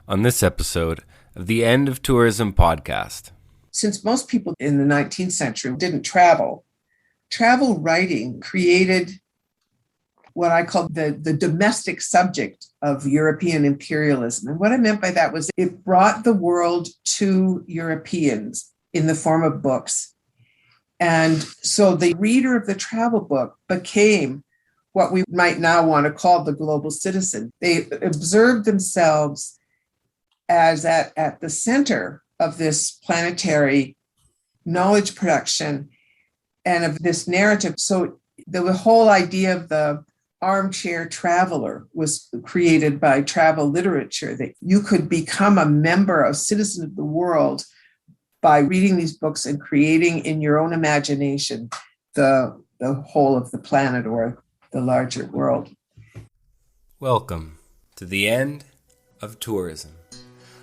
on this episode of the End of Tourism podcast. Since most people in the 19th century didn't travel, travel writing created what I call the domestic subject of European imperialism. And what I meant by that was it brought the world to Europeans in the form of books. And so the reader of the travel book became what we might now want to call the global citizen. They observed themselves as at the center of this planetary knowledge production and of this narrative. So the whole idea of the armchair traveler was created by travel literature, that you could become a member, a citizen of the world by reading these books and creating in your own imagination the whole of the planet or the larger world. Welcome to the End of Tourism,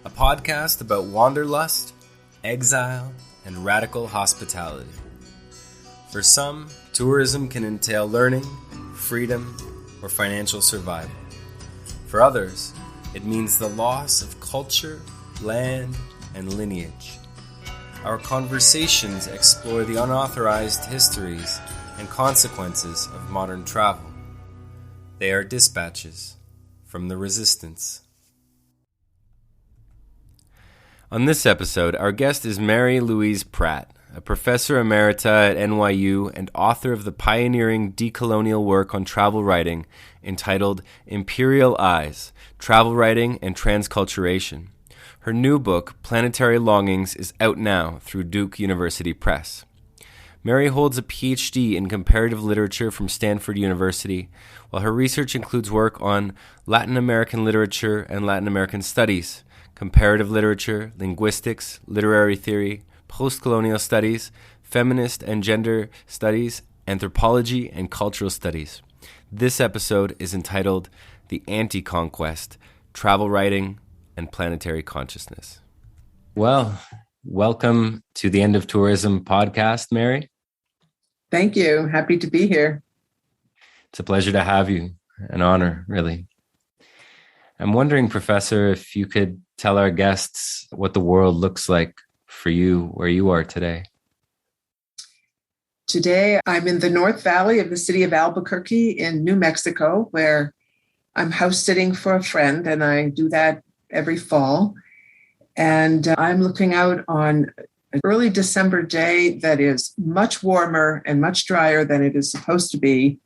a podcast about wanderlust, exile, and radical hospitality. For some, tourism can entail learning, freedom, or financial survival. For others, it means the loss of culture, land, and lineage. Our conversations explore the unauthorized histories and consequences of modern travel. They are dispatches from the resistance. On this episode, our guest is Mary Louise Pratt, a Professor Emerita at NYU and author of the pioneering decolonial work on travel writing entitled Imperial Eyes, Travel Writing and Transculturation. Her new book, Planetary Longings, is out now through Duke University Press. Mary holds a PhD in Comparative Literature from Stanford University, while her research includes work on Latin American literature and Latin American studies, comparative literature, linguistics, literary theory, postcolonial studies, feminist and gender studies, anthropology, and cultural studies. This episode is entitled The Anti-Conquest, Travel Writing and Planetary Consciousness. Well, welcome to the End of Tourism podcast, Mary. Thank you. Happy to be here. It's a pleasure to have you. An honor, really. I'm wondering, Professor, if you could tell our guests what the world looks like for you, where you are today. Today, I'm in the North Valley of the city of Albuquerque in New Mexico, where I'm house sitting for a friend, and I do that every fall. And I'm looking out on an early December day that is much warmer and much drier than it is supposed to be.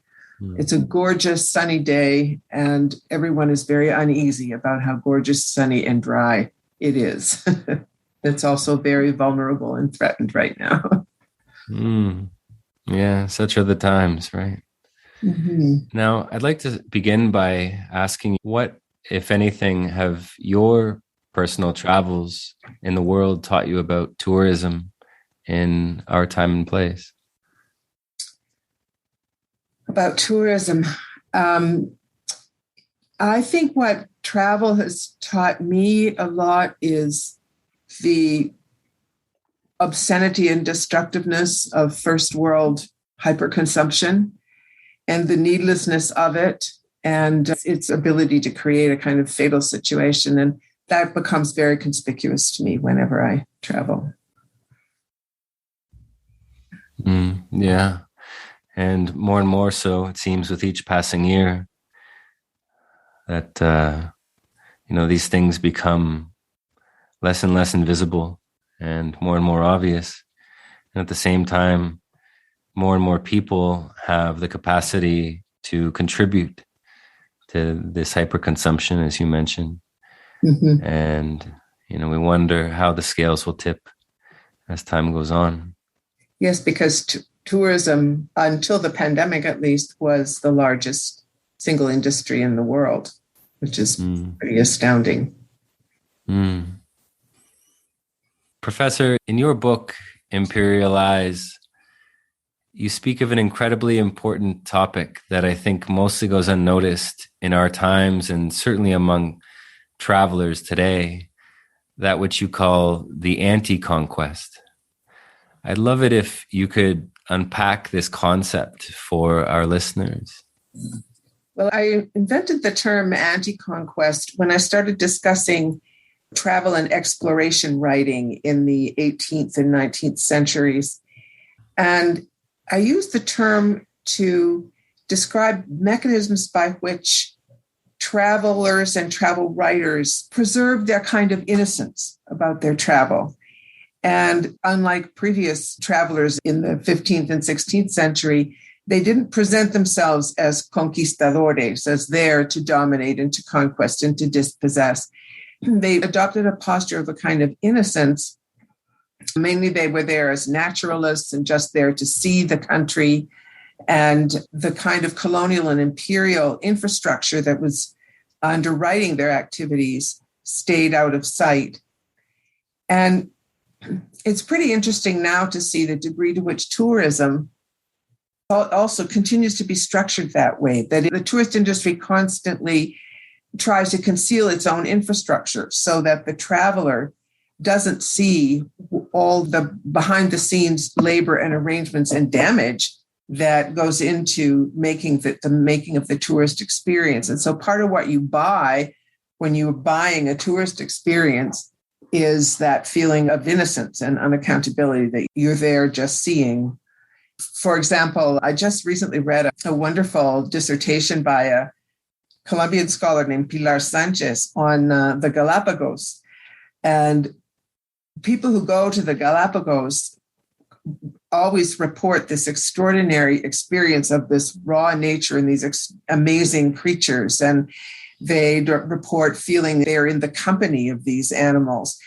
It's a gorgeous sunny day, and everyone is very uneasy about how gorgeous, sunny, and dry it is. It's also very vulnerable and threatened right now. Yeah, such are the times, right? Mm-hmm. Now, I'd like to begin by asking what, if anything, have your personal travels in the world taught you about tourism in our time and place? About tourism. I think what travel has taught me a lot is the obscenity and destructiveness of first world hyperconsumption and the needlessness of it and its ability to create a kind of fatal situation. And that becomes very conspicuous to me whenever I travel. Yeah. And more so, it seems, with each passing year that, these things become less and less invisible and more obvious. And at the same time, more and more people have the capacity to contribute to this hyperconsumption, as you mentioned. Mm-hmm. And, we wonder how the scales will tip as time goes on. Yes, because tourism, until the pandemic at least, was the largest single industry in the world, which is pretty astounding. Professor, in your book, Imperial Eyes, you speak of an incredibly important topic that I think mostly goes unnoticed in our times and certainly among travelers today, that which you call the anti-conquest. I'd love it if you could unpack this concept for our listeners. Well, I invented the term anti-conquest when I started discussing travel and exploration writing in the 18th and 19th centuries. And I use the term to describe mechanisms by which travelers and travel writers preserve their kind of innocence about their travel. And unlike previous travelers in the 15th and 16th century, they didn't present themselves as conquistadores, as there to dominate and to conquest and to dispossess. They adopted a posture of a kind of innocence. Mainly they were there as naturalists and just there to see the country, and the kind of colonial and imperial infrastructure that was underwriting their activities stayed out of sight. And it's pretty interesting now to see the degree to which tourism also continues to be structured that way, that the tourist industry constantly tries to conceal its own infrastructure so that the traveler doesn't see all the behind the scenes labor and arrangements and damage that goes into making the making of the tourist experience. And so part of what you buy when you're buying a tourist experience is that feeling of innocence and unaccountability that you're there just seeing. For example, I just recently read a wonderful dissertation by a Colombian scholar named Pilar Sanchez on the Galapagos. And people who go to the Galapagos always report this extraordinary experience of this raw nature and these amazing creatures. And they report feeling they're in the company of these animals.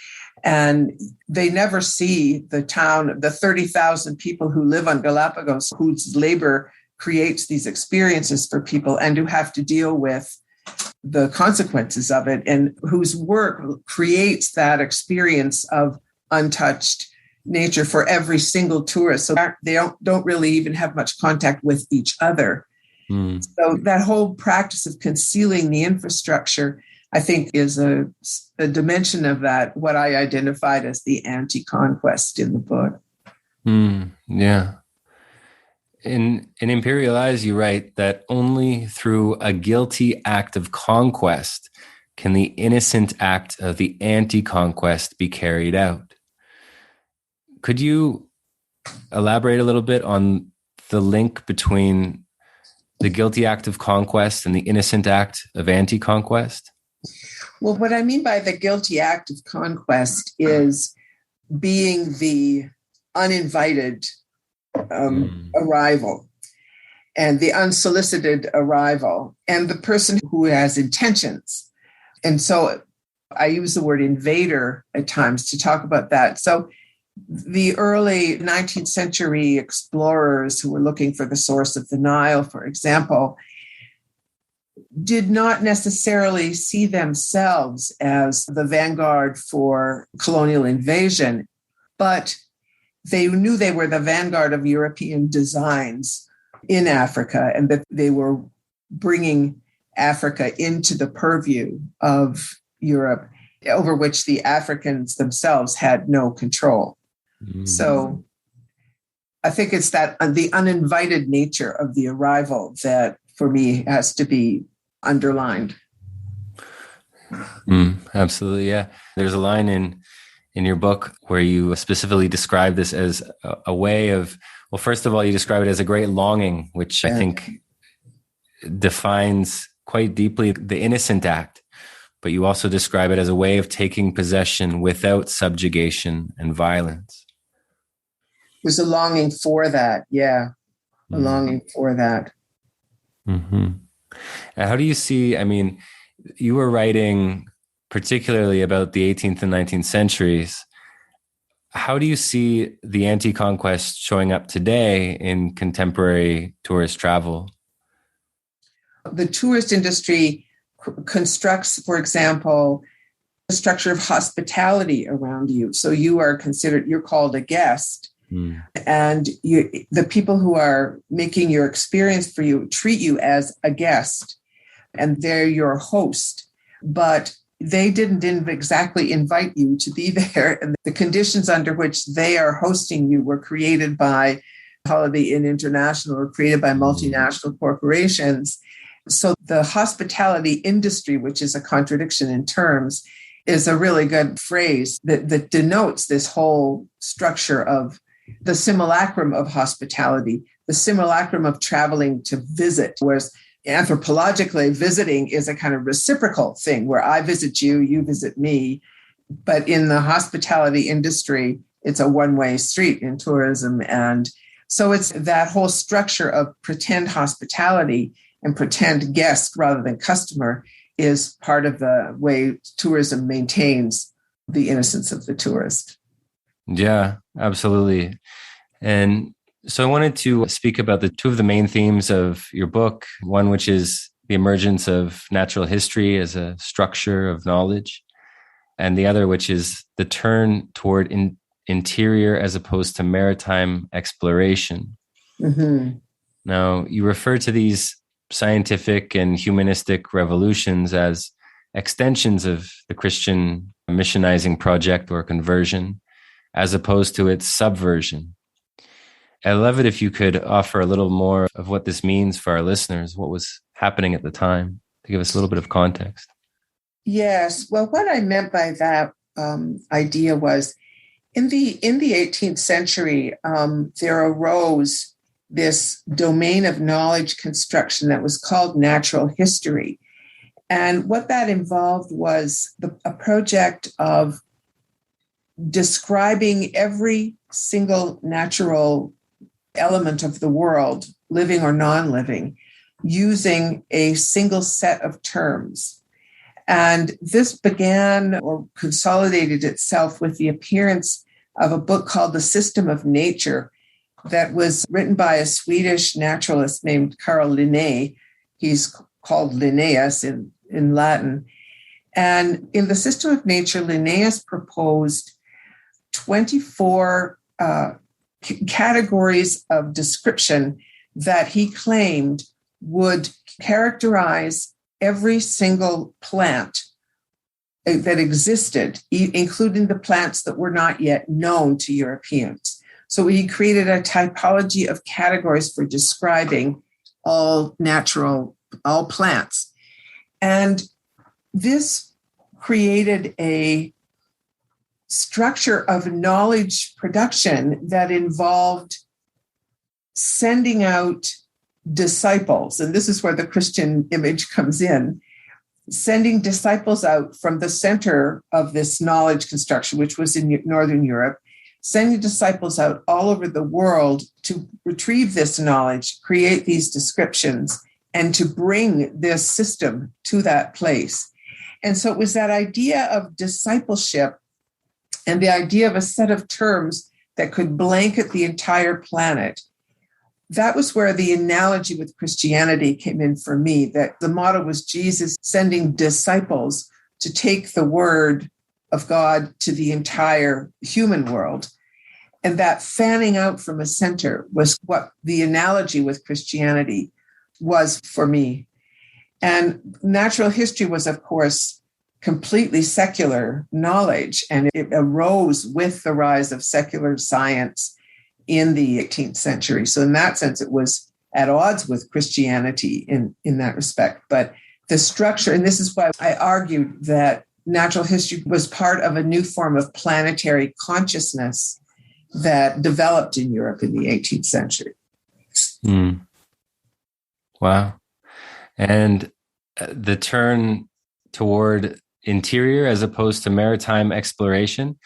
And they never see the town, the 30,000 people who live on Galapagos, whose labor creates these experiences for people and who have to deal with the consequences of it, and whose work creates that experience of untouched nature for every single tourist. So they don't really even have much contact with each other. So that whole practice of concealing the infrastructure, I think, is a dimension of that, what I identified as the anti-conquest in the book. Yeah. In Imperial Eyes, you write that only through a guilty act of conquest can the innocent act of the anti-conquest be carried out. Could you elaborate a little bit on the link between the guilty act of conquest and the innocent act of anti-conquest? Well, what I mean by the guilty act of conquest is being the uninvited arrival and the unsolicited arrival and the person who has intentions. And so I use the word invader at times to talk about that. So the early 19th century explorers who were looking for the source of the Nile, for example, did not necessarily see themselves as the vanguard for colonial invasion, but they knew they were the vanguard of European designs in Africa, and that they were bringing Africa into the purview of Europe, over which the Africans themselves had no control. So I think it's that the uninvited nature of the arrival that, for me, has to be underlined. Absolutely, yeah. There's a line in your book where you specifically describe this as a way of, well, first of all, you describe it as a great longing, which I think defines quite deeply the innocent act, but you also describe it as a way of taking possession without subjugation and violence. There's a longing for that, a longing for that. How do you see, I mean, you were writing particularly about the 18th and 19th centuries. How do you see the anti-conquest showing up today in contemporary tourist travel? The tourist industry constructs, for example, a structure of hospitality around you. So you're called a guest. And the people who are making your experience for you treat you as a guest, and they're your host. But they didn't exactly invite you to be there. And the conditions under which they are hosting you were created by Holiday Inn International or created by multinational corporations. So the hospitality industry, which is a contradiction in terms, is a really good phrase that denotes this whole structure of the simulacrum of hospitality, the simulacrum of traveling to visit, whereas anthropologically, visiting is a kind of reciprocal thing where I visit you, you visit me. But in the hospitality industry, it's a one-way street in tourism. And so it's that whole structure of pretend hospitality and pretend guest rather than customer is part of the way tourism maintains the innocence of the tourist. Yeah, absolutely. And so I wanted to speak about the two of the main themes of your book, one which is the emergence of natural history as a structure of knowledge, and the other which is the turn toward interior as opposed to maritime exploration. Mm-hmm. Now, you refer to these scientific and humanistic revolutions as extensions of the Christian missionizing project or conversion, as opposed to its subversion. I'd love it if you could offer a little more of what this means for our listeners, what was happening at the time, to give us a little bit of context. Yes. Well, what I meant by that idea was in the 18th century, there arose this domain of knowledge construction that was called natural history. And what that involved was a project of describing every single natural element of the world, living or non-living, using a single set of terms. And this began or consolidated itself with the appearance of a book called The System of Nature that was written by a Swedish naturalist named Carl Linné. He's called Linnaeus in Latin. And in The System of Nature, Linnaeus proposed 24 categories of description that he claimed would characterize every single plant that existed, including the plants that were not yet known to Europeans. So he created a typology of categories for describing all plants. And this created a structure of knowledge production that involved sending out disciples. And this is where the Christian image comes in, sending disciples out from the center of this knowledge construction, which was in Northern Europe, sending disciples out all over the world to retrieve this knowledge, create these descriptions, and to bring this system to that place. And so it was that idea of discipleship and the idea of a set of terms that could blanket the entire planet. That was where the analogy with Christianity came in for me, that the motto was Jesus sending disciples to take the word of God to the entire human world. And that fanning out from a center was what the analogy with Christianity was for me. And natural history was, of course, completely secular knowledge, and it arose with the rise of secular science in the 18th century. So in that sense, it was at odds with Christianity in that respect. But the structure, and this is why I argued that natural history was part of a new form of planetary consciousness that developed in Europe in the 18th century. Mm. Wow. And the turn toward interior as opposed to maritime exploration,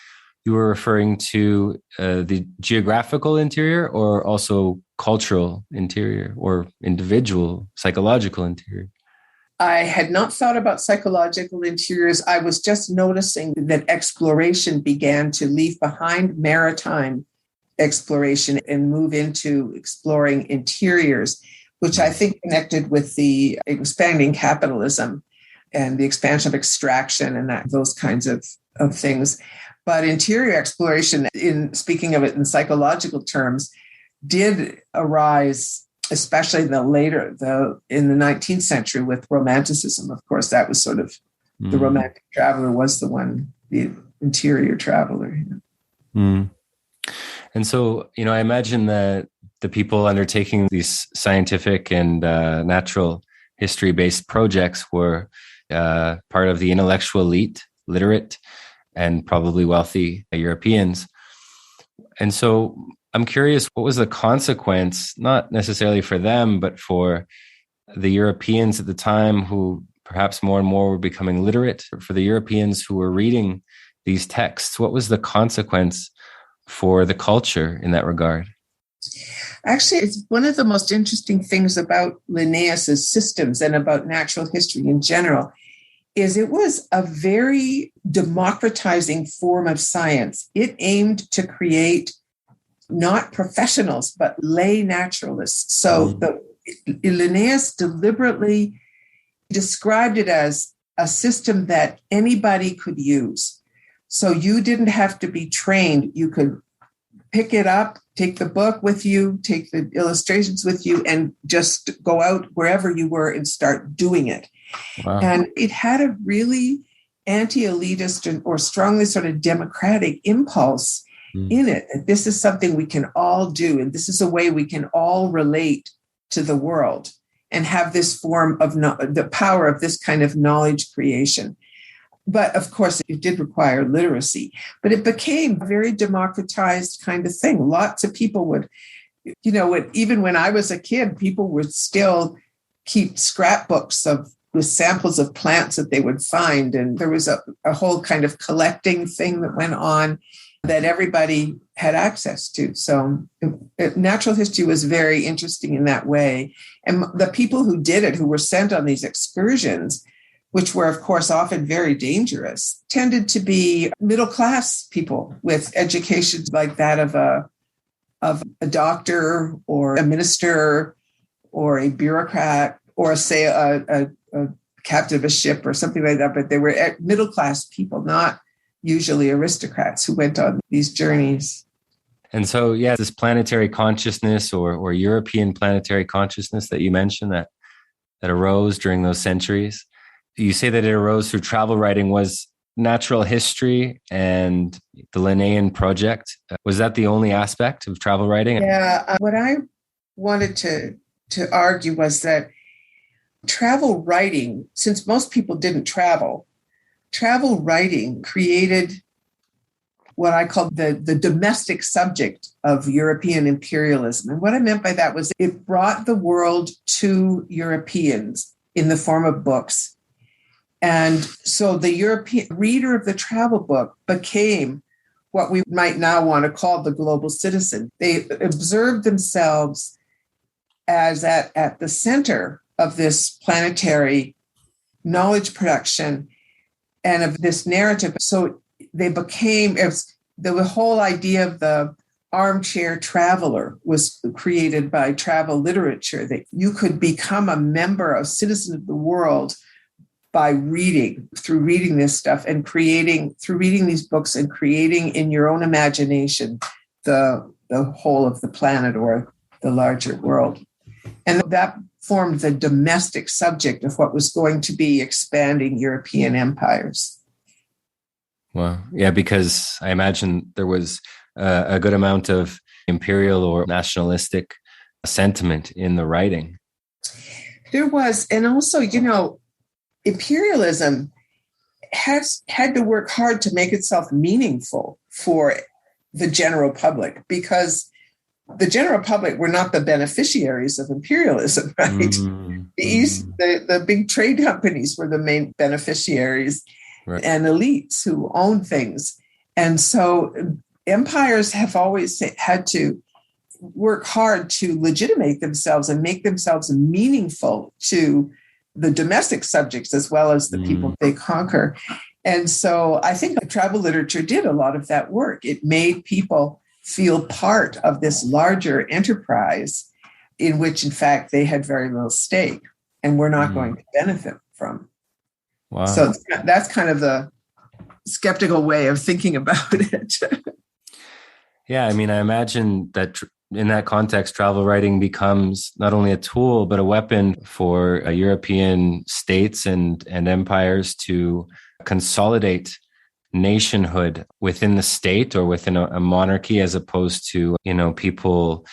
you were referring to the geographical interior or also cultural interior or individual psychological interior? I had not thought about psychological interiors. I was just noticing that exploration began to leave behind maritime exploration and move into exploring interiors, which I think connected with the expanding capitalism and the expansion of extraction and those kinds of things. But interior exploration, in speaking of it in psychological terms, did arise, especially in the 19th century with Romanticism. Of course, that was sort of the romantic traveler was the interior traveler. Mm. And so, I imagine that the people undertaking these scientific and natural history-based projects were part of the intellectual elite literate and probably wealthy Europeans. And so I'm curious, what was the consequence, not necessarily for them, but for the Europeans at the time who perhaps more and more were becoming literate, for the Europeans who were reading these texts? What was the consequence for the culture in that regard? Actually, it's one of the most interesting things about Linnaeus's systems and about natural history in general is it was a very democratizing form of science. It aimed to create not professionals, but lay naturalists. So Linnaeus deliberately described it as a system that anybody could use. So you didn't have to be trained. You could pick it up, take the book with you, take the illustrations with you, and just go out wherever you were and start doing it. Wow. And it had a really anti-elitist or strongly sort of democratic impulse in it. This is something we can all do, and this is a way we can all relate to the world and have this form of the power of this kind of knowledge creation. But of course, it did require literacy, but it became a very democratized kind of thing. Lots of people would, even when I was a kid, people would still keep scrapbooks with samples of plants that they would find. And there was a whole kind of collecting thing that went on that everybody had access to. So natural history was very interesting in that way. And the people who did it, who were sent on these excursions, which were, of course, often very dangerous, tended to be middle-class people with educations like that of a doctor or a minister or a bureaucrat or, say, a captain of a ship or something like that. But they were middle-class people, not usually aristocrats who went on these journeys. And so, this planetary consciousness or European planetary consciousness that you mentioned that arose during those centuries, you say that it arose through travel writing. Was natural history and the Linnaean project, was that the only aspect of travel writing? Yeah, what I wanted to argue was that travel writing, since most people didn't travel writing created what I call the domestic subject of European imperialism. And what I meant by that was it brought the world to Europeans in the form of books. And so the European reader of the travel book became what we might now want to call the global citizen. They observed themselves as at the center of this planetary knowledge production and of this narrative. So they became, the whole idea of the armchair traveler was created by travel literature, that you could become a member, a citizen of the world by reading this stuff and through reading these books and creating in your own imagination the whole of the planet or the larger world. And that formed the domestic subject of what was going to be expanding European empires. Well, yeah, because I imagine there was a good amount of imperial or nationalistic sentiment in the writing. There was, and also, imperialism has had to work hard to make itself meaningful for the general public, because the general public were not the beneficiaries of imperialism, right? The big trade companies were the main beneficiaries, right, and elites who owned things. And so empires have always had to work hard to legitimate themselves and make themselves meaningful to the domestic subjects as well as the people they conquer. And so I think travel literature did a lot of that work. It made people feel part of this larger enterprise in which, in fact, they had very little stake and were not going to benefit from. Wow. So that's kind of the skeptical way of thinking about it. Yeah, I mean, I imagine that in that context, travel writing becomes not only a tool, but a weapon for European states and empires to consolidate nationhood within the state or within a monarchy, as opposed to, people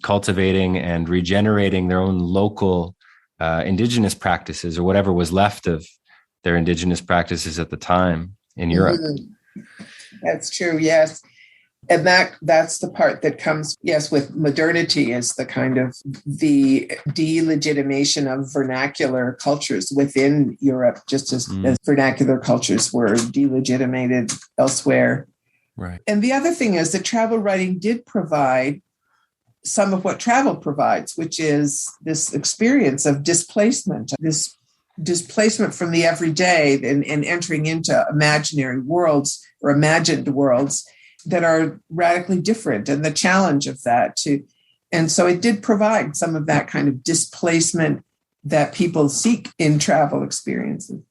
cultivating and regenerating their own local indigenous practices or whatever was left of their indigenous practices at the time. in Europe. That's true, yes. And that's the part that comes, yes, with modernity, is the kind of the delegitimation of vernacular cultures within Europe, just as vernacular cultures were delegitimated elsewhere. Right. And the other thing is that travel writing did provide some of what travel provides, which is this experience of displacement, this displacement from the everyday and entering into imaginary worlds or imagined worlds that are radically different, and the challenge of that too. And so it did provide some of that kind of displacement that people seek in travel experiences.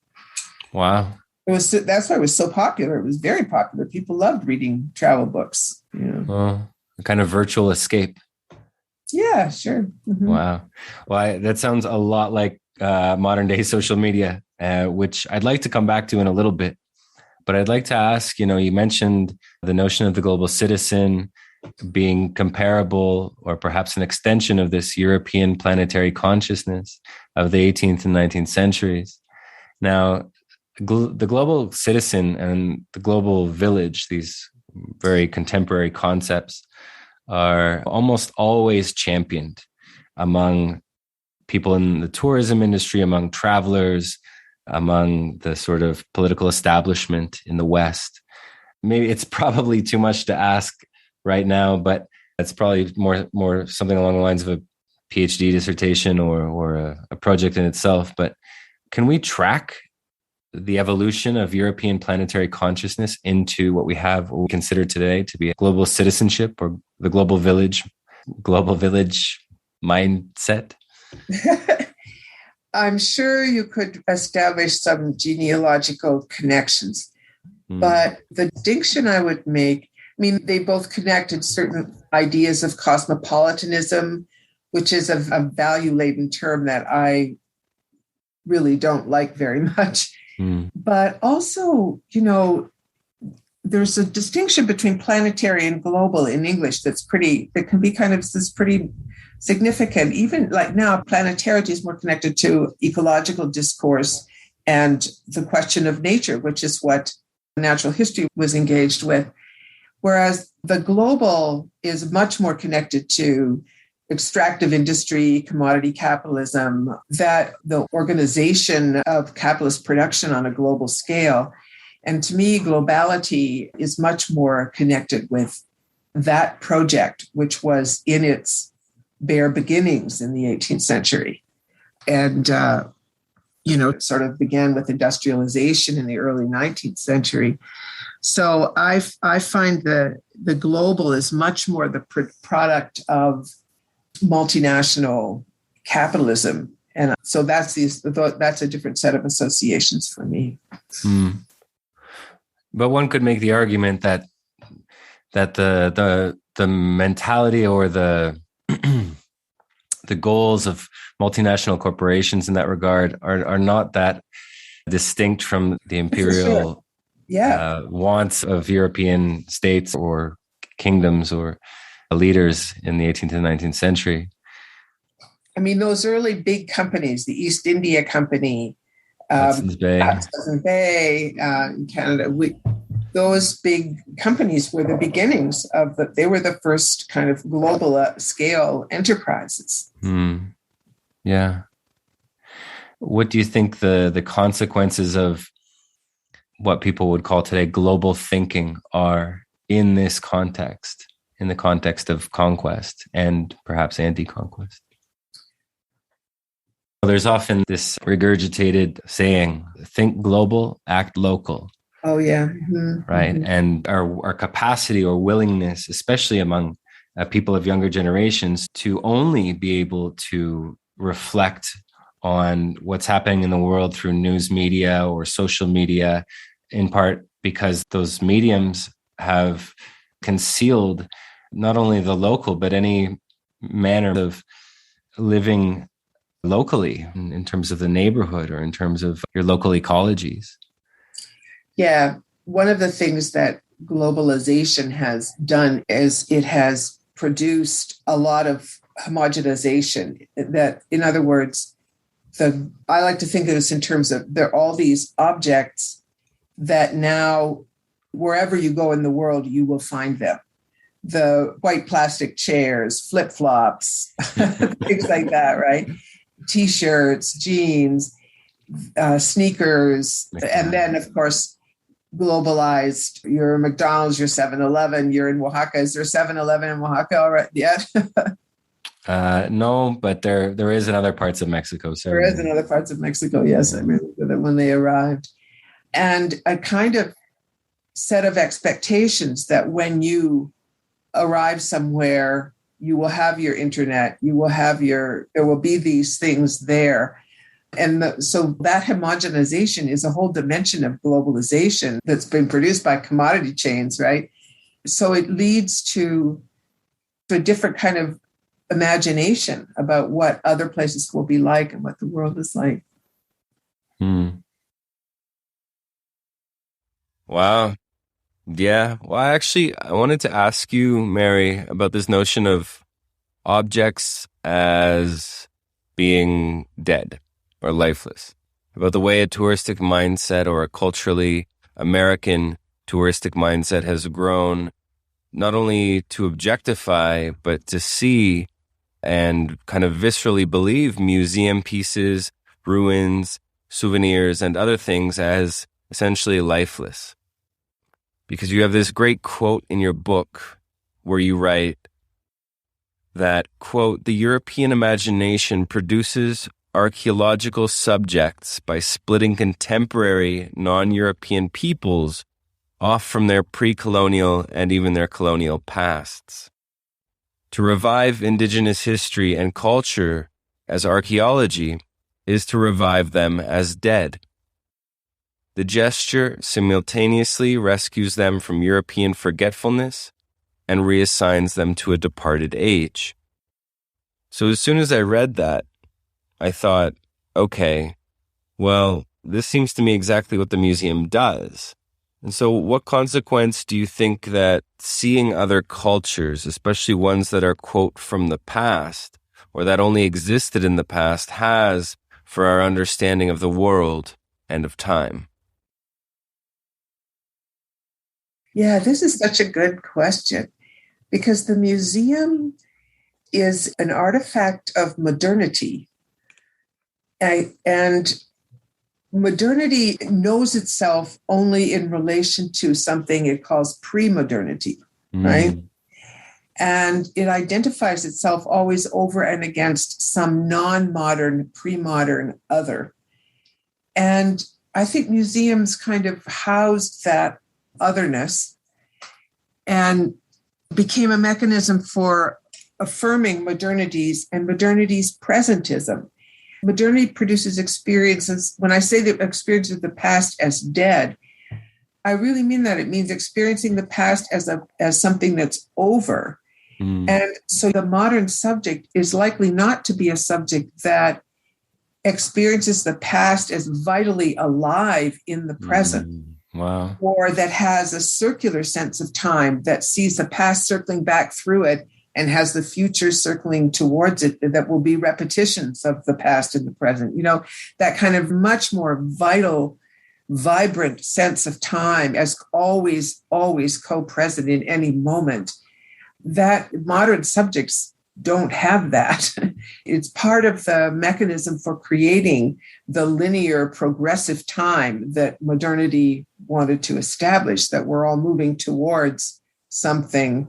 Wow. That's why it was so popular. It was very popular. People loved reading travel books. Well, a kind of virtual escape. Yeah, sure. Mm-hmm. Wow. Well, that sounds a lot like modern day social media, which I'd like to come back to in a little bit. But I'd like to ask, you mentioned the notion of the global citizen being comparable or perhaps an extension of this European planetary consciousness of the 18th and 19th centuries. Now, the global citizen and the global village, these very contemporary concepts, are almost always championed among people in the tourism industry, among travelers, among the sort of political establishment in the West. Maybe it's probably too much to ask right now, but it's probably more something along the lines of a PhD dissertation or a project in itself. But can we track the evolution of European planetary consciousness into what we consider today to be a global citizenship or the global village mindset? I'm sure you could establish some genealogical connections, but the distinction I would make, they both connected certain ideas of cosmopolitanism, which is a value-laden term that I really don't like very much. But also, there's a distinction between planetary and global in English that can be kind of this pretty significant. Even like now, planetariety is more connected to ecological discourse and the question of nature, which is what natural history was engaged with. Whereas the global is much more connected to extractive industry, commodity capitalism, that the organization of capitalist production on a global scale. And to me, globality is much more connected with that project, which was in its bare beginnings in the 18th century. And, it sort of began with industrialization in the early 19th century. So I find the global is much more the product of multinational capitalism. And so that's a different set of associations for me. But one could make the argument that the mentality or the the goals of multinational corporations in that regard are not that distinct from the imperial wants of European states or kingdoms or leaders in the 18th and 19th century. Those early big companies, the East India Company, Hudson's Bay in Canada, those big companies were the beginnings they were the first kind of global scale enterprises. Yeah. What do you think the consequences of what people would call today global thinking are in this context, in the context of conquest and perhaps anti-conquest? There's often this regurgitated saying, think global, act local. Oh, yeah. Mm-hmm. Right. Mm-hmm. And our capacity or willingness, especially among people of younger generations, to only be able to reflect on what's happening in the world through news media or social media, in part because those mediums have concealed not only the local, but any manner of living locally in terms of the neighborhood or in terms of your local ecologies. Yeah. One of the things that globalization has done is it has produced a lot of homogenization. That, in other words, I like to think of this in terms of there are all these objects that now wherever you go in the world, you will find them. The white plastic chairs, flip-flops, things like that, right? T-shirts, jeans, sneakers, and then, of course, globalized. You're McDonald's, you're 7-Eleven, you're in Oaxaca. Is there 7-Eleven in Oaxaca already yet? No, but there is in other parts of Mexico. There is in other parts of Mexico, yes. I remember that when they arrived. And a kind of set of expectations that when you arrive somewhere, you will have your internet, there will be these things there. And so that homogenization is a whole dimension of globalization that's been produced by commodity chains, right? So it leads to a different kind of imagination about what other places will be like and what the world is like. Wow. Yeah. Well, I wanted to ask you, Mary, about this notion of objects as being dead or lifeless, about the way a touristic mindset or a culturally American touristic mindset has grown not only to objectify, but to see and kind of viscerally believe museum pieces, ruins, souvenirs, and other things as essentially lifeless. Because you have this great quote in your book where you write that, quote, "The European imagination produces archaeological subjects by splitting contemporary non-European peoples off from their pre-colonial and even their colonial pasts. To revive indigenous history and culture as archaeology is to revive them as dead. The gesture simultaneously rescues them from European forgetfulness and reassigns them to a departed age." So as soon as I read that, I thought, okay, well, this seems to me exactly what the museum does. And so what consequence do you think that seeing other cultures, especially ones that are, quote, from the past, or that only existed in the past, has for our understanding of the world and of time? Yeah, this is such a good question because the museum is an artifact of modernity. And modernity knows itself only in relation to something it calls pre-modernity, right? And it identifies itself always over and against some non-modern, pre-modern other. And I think museums kind of housed that otherness and became a mechanism for affirming modernities and modernity's presentism. Modernity produces experiences. When I say the experience of the past as dead, I really mean that. It means experiencing the past as something that's over. And so the modern subject is likely not to be a subject that experiences the past as vitally alive in the present. Wow. Or that has a circular sense of time that sees the past circling back through it and has the future circling towards it, that will be repetitions of the past in the present. You know, that kind of much more vital, vibrant sense of time as always co-present in any moment. That modern subjects don't have that. It's part of the mechanism for creating the linear progressive time that modernity wanted to establish, that we're all moving towards something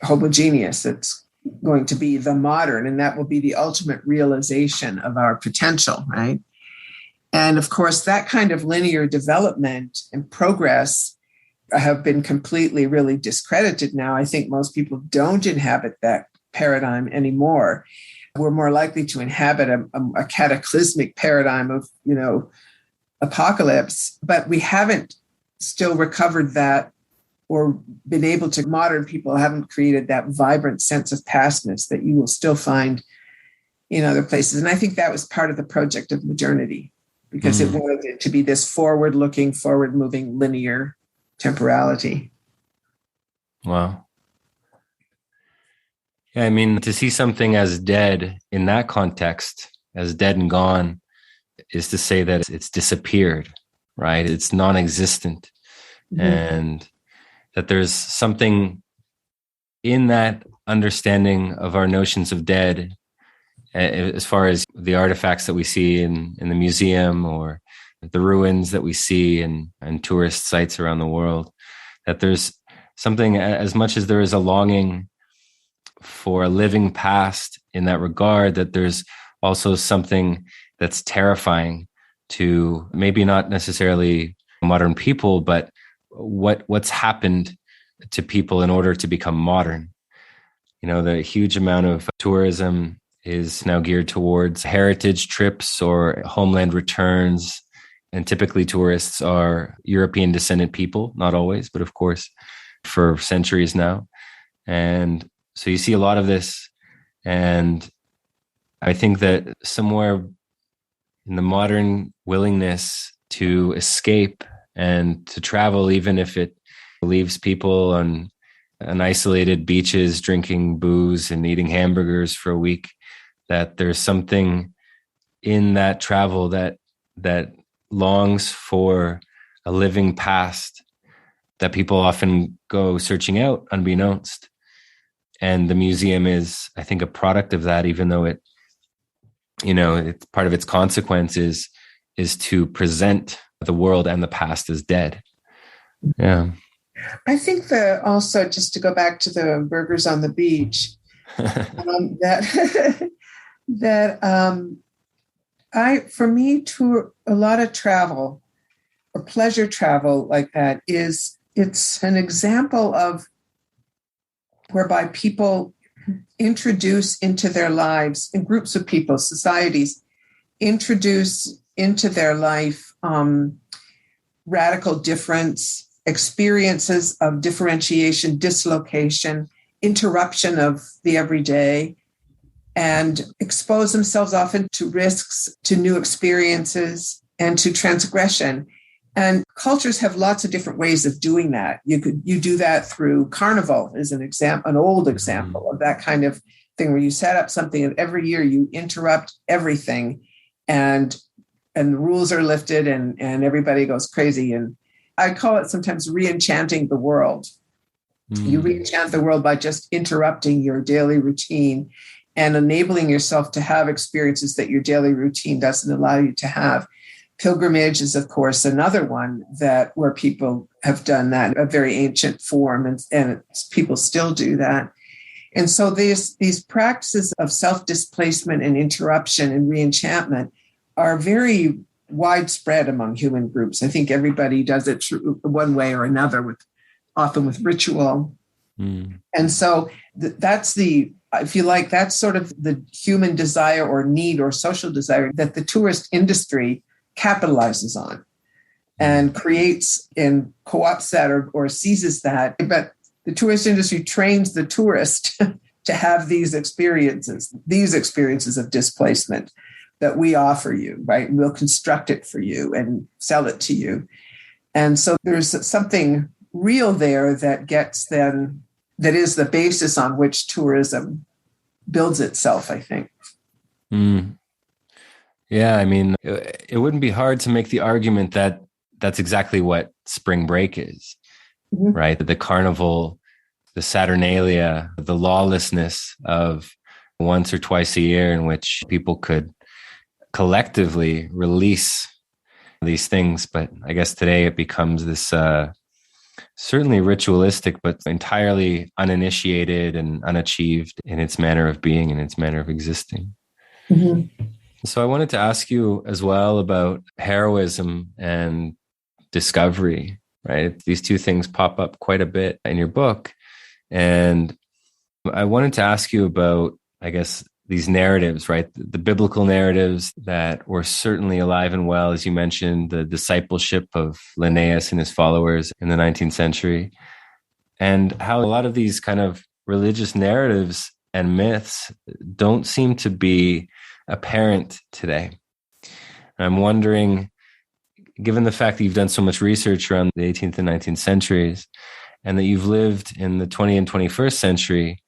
homogeneous that's going to be the modern, and that will be the ultimate realization of our potential, right? And of course, that kind of linear development and progress have been completely really discredited now. I think most people don't inhabit that paradigm anymore. We're more likely to inhabit a cataclysmic paradigm of, apocalypse, but we haven't still recovered that, or been able to, modern people haven't created that vibrant sense of pastness that you will still find in other places. And I think that was part of the project of modernity, because it wanted it to be this forward-looking, forward-moving, linear temporality. Wow. Yeah, I mean, to see something as dead in that context, as dead and gone, is to say that it's disappeared, right? It's non-existent. Mm-hmm. And that there's something in that understanding of our notions of dead, as far as the artifacts that we see in the museum or the ruins that we see in tourist sites around the world, that there's something, as much as there is a longing for a living past in that regard, that there's also something that's terrifying to maybe not necessarily modern people, but what's happened to people in order to become modern. You know, the huge amount of tourism is now geared towards heritage trips or homeland returns. And typically tourists are European descendant people, not always, but of course for centuries now. And so you see a lot of this. And I think that somewhere in the modern willingness to escape and to travel, even if it leaves people on isolated beaches drinking booze and eating hamburgers for a week, that there's something in that travel that longs for a living past that people often go searching out unbeknownst. And the museum is, I think, a product of that, even though it, you know, it's part of its consequences is to present the world and the past as dead. Yeah. I think also, just to go back to the burgers on the beach, for me, a lot of travel or pleasure travel like that it's an example of whereby people introduce into their lives, in groups of people, societies, introduce into their life radical difference, experiences of differentiation, dislocation, interruption of the everyday, and expose themselves often to risks, to new experiences, and to transgression. And cultures have lots of different ways of doing that. You do that through carnival, is an example, an old example of that kind of thing, where you set up something and every year you interrupt everything, and the rules are lifted, and everybody goes crazy. And I call it sometimes re-enchanting the world. You re-enchant the world by just interrupting your daily routine and enabling yourself to have experiences that your daily routine doesn't allow you to have. Pilgrimage is, of course, another one where people have done that, a very ancient form, and people still do that. And so these practices of self-displacement and interruption and re-enchantment are very widespread among human groups. I think everybody does it one way or another, often with ritual. And so that's if you like, that's sort of the human desire or need or social desire that the tourist industry capitalizes on and creates and co-opts that or seizes that. But the tourist industry trains the tourist to have these experiences of displacement that we offer you, right? We'll construct it for you and sell it to you. And so there's something real there that is the basis on which tourism builds itself, I think. Yeah, I mean, it wouldn't be hard to make the argument that that's exactly what spring break is, right? The carnival, the Saturnalia, the lawlessness of once or twice a year in which people could collectively release these things. But I guess today it becomes this certainly ritualistic, but entirely uninitiated and unachieved in its manner of being and its manner of existing. So I wanted to ask you as well about heroism and discovery, right? These two things pop up quite a bit in your book. And I wanted to ask you about, I guess, these narratives, right? The biblical narratives that were certainly alive and well, as you mentioned, the discipleship of Linnaeus and his followers in the 19th century, and how a lot of these kind of religious narratives and myths don't seem to be apparent today. And I'm wondering, given the fact that you've done so much research around the 18th and 19th centuries, and that you've lived in the 20th and 21st century,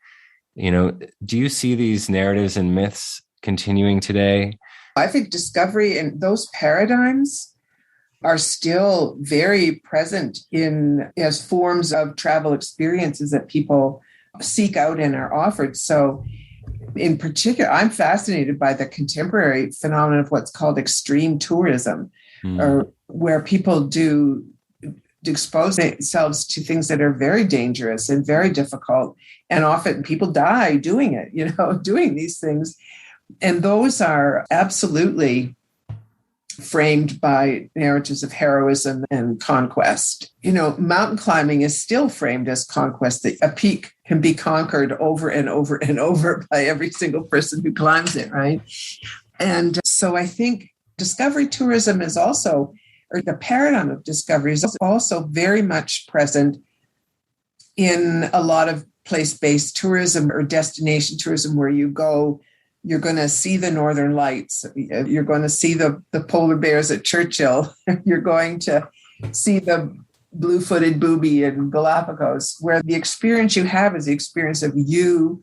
you know, do you see these narratives and myths continuing today? I think discovery and those paradigms are still very present as forms of travel experiences that people seek out and are offered. So in particular, I'm fascinated by the contemporary phenomenon of what's called extreme tourism, or where people do expose themselves to things that are very dangerous and very difficult. And often people die doing it, doing these things. And those are absolutely framed by narratives of heroism and conquest. Mountain climbing is still framed as conquest, that a peak can be conquered over and over and over by every single person who climbs it, right? And so I think discovery tourism is also, or the paradigm of discovery is also very much present in a lot of place-based tourism or destination tourism, where you go, you're going to see the Northern Lights. You're going to see the polar bears at Churchill. You're going to see the blue-footed booby in Galapagos, where the experience you have is the experience of you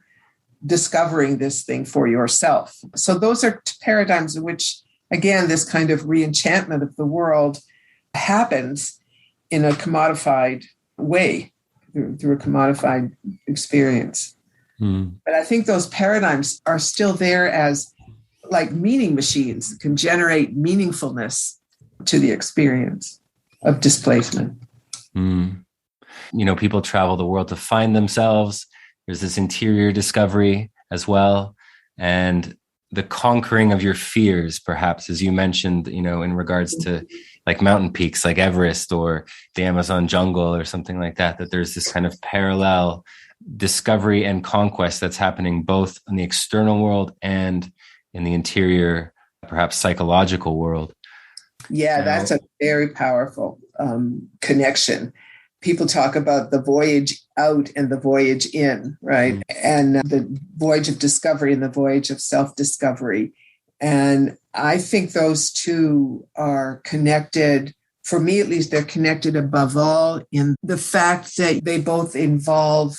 discovering this thing for yourself. So those are paradigms in which, again, this kind of re-enchantment of the world happens in a commodified way, through a commodified experience. But I think those paradigms are still there as like meaning machines that can generate meaningfulness to the experience of displacement. People travel the world to find themselves. There's this interior discovery as well. And the conquering of your fears, perhaps, as you mentioned, in regards to like mountain peaks like Everest or the Amazon jungle or something like that, that there's this kind of parallel discovery and conquest that's happening both in the external world and in the interior, perhaps psychological world. Yeah, that's a very powerful connection. People talk about the voyage out and the voyage in, right? And the voyage of discovery and the voyage of self-discovery. And I think those two are connected. For me, at least, they're connected above all in the fact that they both involve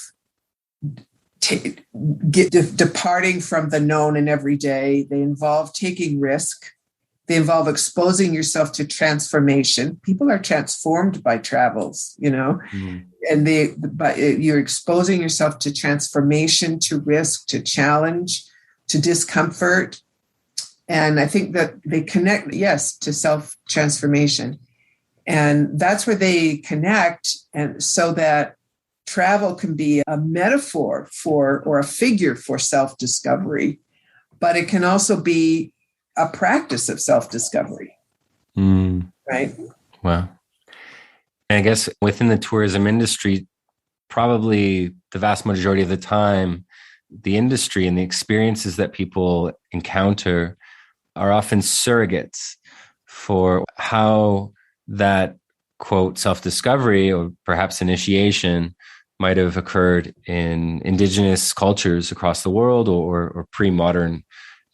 departing from the known and everyday. They involve taking risk. They involve exposing yourself to transformation. People are transformed by travels, and you're exposing yourself to transformation, to risk, to challenge, to discomfort. And I think that they connect, yes, to self-transformation. And that's where they connect. And so that travel can be a metaphor for, or a figure for self-discovery, but it can also be a practice of self-discovery. Right? Wow. And I guess within the tourism industry, probably the vast majority of the time, the industry and the experiences that people encounter are often surrogates for how that, quote, self-discovery or perhaps initiation might have occurred in indigenous cultures across the world or pre-modern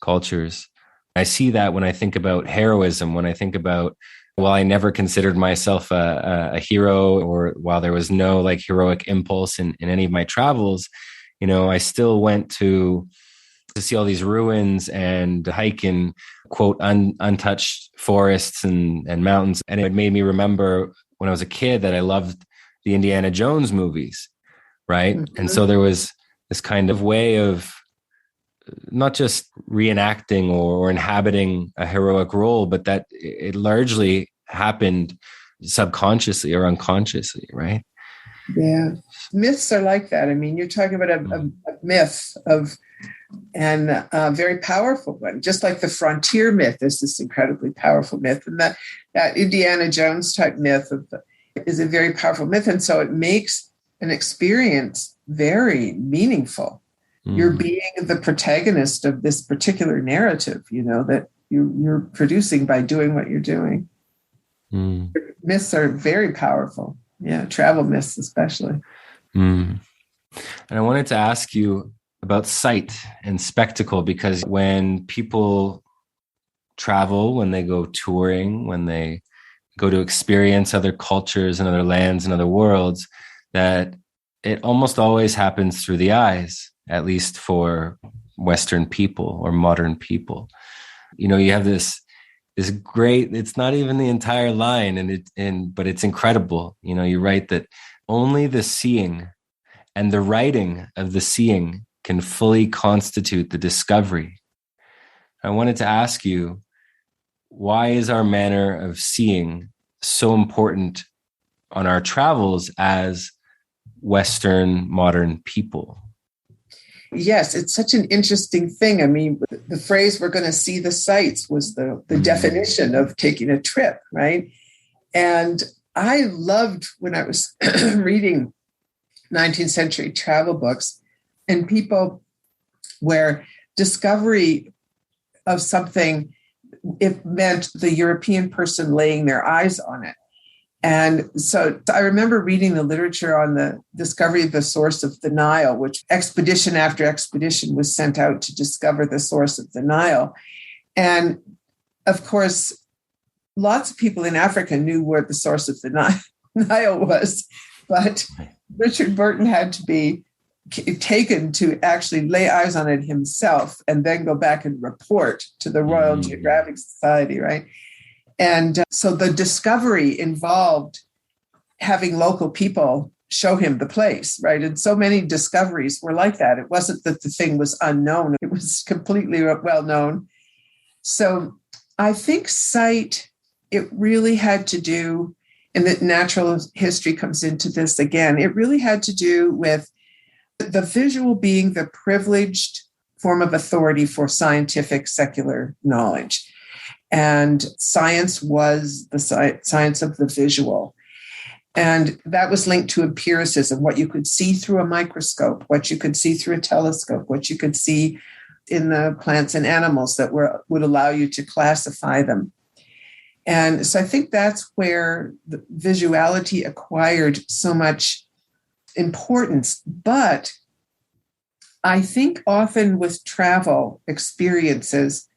cultures. I see that when I think about heroism, when I think about, while I never considered myself a hero, or while there was no like heroic impulse in any of my travels, I still went to see all these ruins and hike in, quote, untouched forests and mountains. And it made me remember when I was a kid that I loved the Indiana Jones movies, right? Mm-hmm. And so there was this kind of way of not just reenacting or inhabiting a heroic role, but that it largely happened subconsciously or unconsciously, right? Yeah. Myths are like that. I mean, you're talking about a myth and a very powerful one, just like the frontier myth is this incredibly powerful myth. And that Indiana Jones type myth is a very powerful myth. And so it makes an experience very meaningful. You're being the protagonist of this particular narrative, that you're producing by doing what you're doing. Myths are very powerful. Yeah, travel myths especially. And I wanted to ask you about sight and spectacle, because when people travel, when they go touring, when they go to experience other cultures and other lands and other worlds, that it almost always happens through the eyes, at least for Western people or modern people. You have this this great, it's not even the entire line, but it's incredible. You write that only the seeing and the writing of the seeing can fully constitute the discovery. I wanted to ask you, why is our manner of seeing so important on our travels as Western modern people? Yes, it's such an interesting thing. I mean, the phrase "we're going to see the sights" was the definition of taking a trip, right? And I loved when I was reading 19th century travel books and people where discovery of something, it meant the European person laying their eyes on it. And so I remember reading the literature on the discovery of the source of the Nile, which expedition after expedition was sent out to discover the source of the Nile. And of course, lots of people in Africa knew where the source of the Nile was, but Richard Burton had to be taken to actually lay eyes on it himself and then go back and report to the Royal Geographic Society, right? And so the discovery involved having local people show him the place, right? And so many discoveries were like that. It wasn't that the thing was unknown. It was completely well known. So I think sight, it really had to do, and that natural history comes into this again, it really had to do with the visual being the privileged form of authority for scientific secular knowledge. And science was the science of the visual. And that was linked to empiricism, what you could see through a microscope, what you could see through a telescope, what you could see in the plants and animals that would allow you to classify them. And so I think that's where the visuality acquired so much importance. But I think often with travel experiences,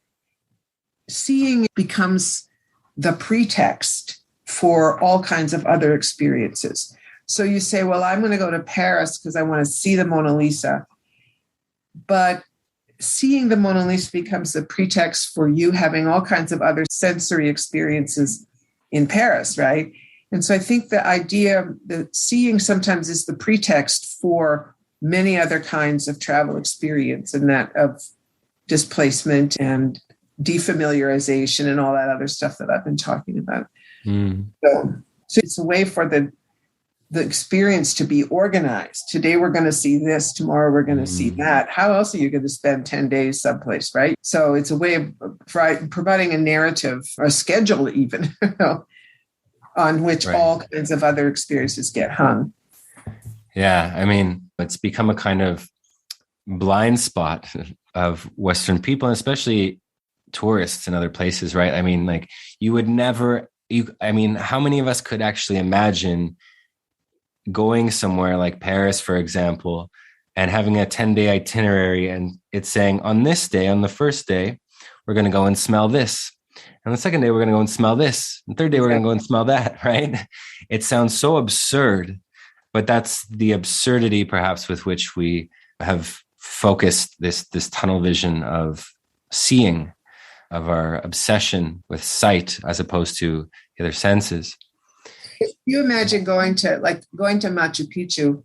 seeing becomes the pretext for all kinds of other experiences. So you say, well, I'm going to go to Paris because I want to see the Mona Lisa. But seeing the Mona Lisa becomes the pretext for you having all kinds of other sensory experiences in Paris, right? And so I think the idea that seeing sometimes is the pretext for many other kinds of travel experience, and that of displacement and defamiliarization and all that other stuff that I've been talking about. So it's a way for the experience to be organized. Today we're going to see this, tomorrow we're going to see that. How else are you going to spend 10 days someplace, right? So it's a way of providing a narrative, or a schedule even, on which all kinds of other experiences get hung. Yeah, I mean, it's become a kind of blind spot of Western people, and especially tourists in other places, right? I mean, like you would never, how many of us could actually imagine going somewhere like Paris, for example, and having a 10-day itinerary and it's saying on this day, on the first day, we're going to go and smell this. And the second day, we're going to go and smell this. And the third day, we're going to go and smell that, right? It sounds so absurd, but that's the absurdity perhaps with which we have focused this tunnel vision of seeing, of our obsession with sight as opposed to the other senses. If you imagine going to Machu Picchu,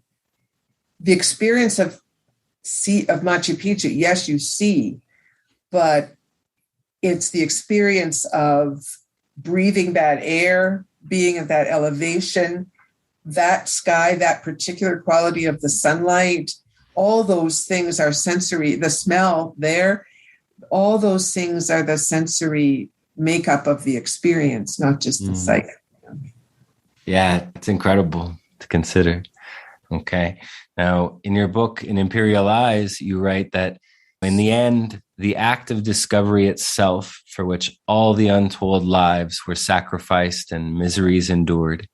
the experience of Machu Picchu, yes, you see, but it's the experience of breathing that air, being at that elevation, that sky, that particular quality of the sunlight, all those things are sensory. The smell there, all those things are the sensory makeup of the experience, not just the sight. Yeah, it's incredible to consider. Okay. Now, in your book, in Imperial Eyes, you write that in the end, the act of discovery itself, for which all the untold lives were sacrificed and miseries endured,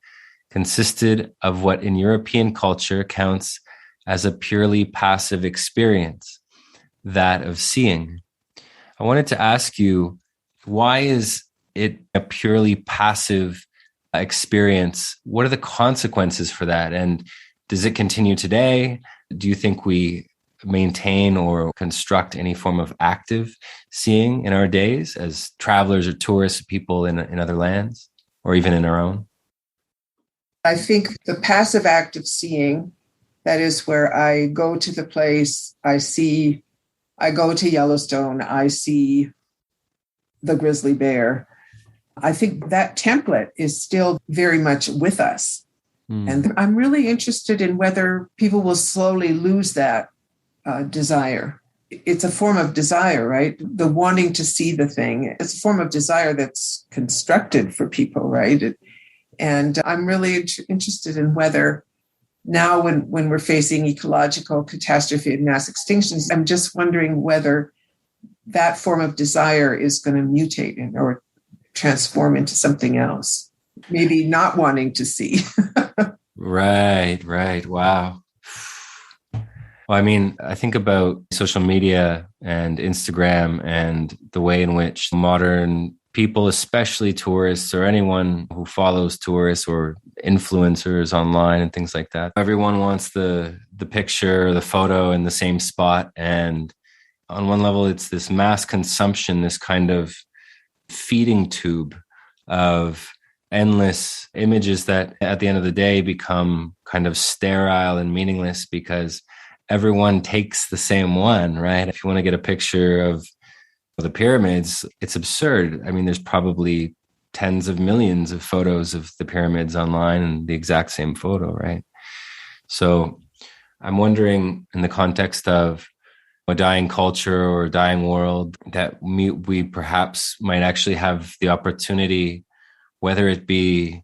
consisted of what in European culture counts as a purely passive experience, that of seeing. I wanted to ask you, why is it a purely passive experience? What are the consequences for that? And does it continue today? Do you think we maintain or construct any form of active seeing in our days as travelers or tourists, people in other lands, or even in our own? I think the passive act of seeing, that is where I go to the place, I go to Yellowstone, I see the grizzly bear. I think that template is still very much with us. And I'm really interested in whether people will slowly lose that desire. It's a form of desire, right? The wanting to see the thing. It's a form of desire that's constructed for people, right? And I'm really interested in whether now when we're facing ecological catastrophe and mass extinctions, I'm just wondering whether that form of desire is going to mutate or transform into something else. Maybe not wanting to see. Right. Wow. Well, I mean, I think about social media and Instagram and the way in which modern people, especially tourists or anyone who follows tourists or influencers online and things like that, everyone wants the picture, the photo in the same spot. And on one level, it's this mass consumption, this kind of feeding tube of endless images that at the end of the day become kind of sterile and meaningless because everyone takes the same one, right? If you want to get a picture of the pyramids, it's absurd. I mean, there's probably tens of millions of photos of the pyramids online and the exact same photo, right? So I'm wondering, in the context of a dying culture or a dying world, that we perhaps might actually have the opportunity, whether it be,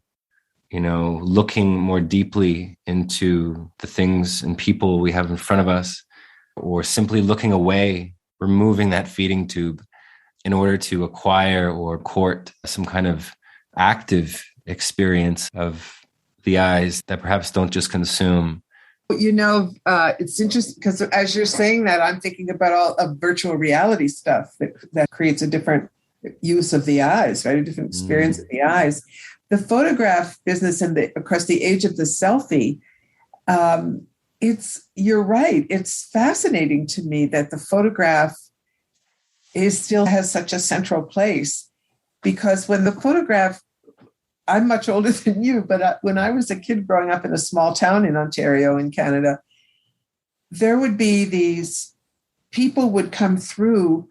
looking more deeply into the things and people we have in front of us, or simply looking away, removing that feeding tube in order to acquire or court some kind of active experience of the eyes that perhaps don't just consume. It's interesting because as you're saying that, I'm thinking about all of virtual reality stuff that creates a different use of the eyes, right? A different experience of the eyes. The photograph business and across the age of the selfie, you're right. It's fascinating to me that the photograph still has such a central place, because when the photograph, I'm much older than you, but when I was a kid growing up in a small town in Ontario in Canada, there would be these people would come through